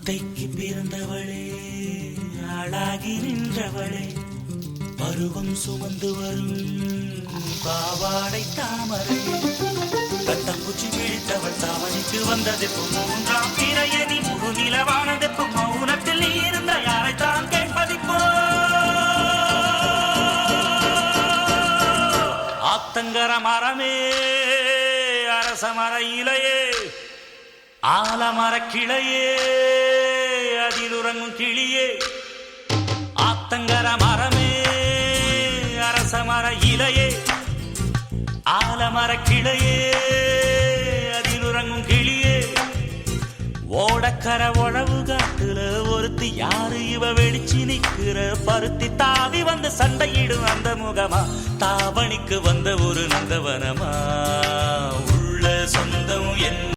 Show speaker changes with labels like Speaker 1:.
Speaker 1: அத்தைக்கு பிறந்தவளே, ஆளாகி நின்றவளே, பருவம் சுமந்து வரும் பாவாடை தாமரை, கட்டம்பூச்சி பிடித்தவள் தாவணிக்கு வந்தது மூன்றாம் பிறையதி முழு நிலவானது மௌனத்தில் நீ இருந்த யாரைத்தான் கேட்பதிப்போ. ஆத்தங்கர மரமே, அரச மர இலையே, ஆலமர கிளையே, அதில் உறங்கும் கிளியே. ஆத்தங்கர மரமே, அரச மர இலையே, ஆலமர கிளையே, அதில் உறங்கும் கிளியே. ஓடக்கர உழவு காட்டுல ஒருத்தி யாரு இவ வெளிச்சி நிக்கிற பருத்தி தாவி வந்து சண்டையிடும் அந்த முகமா, தாவணிக்கு வந்த ஒரு நந்தவனமா, உள்ள சொந்தம் என்ன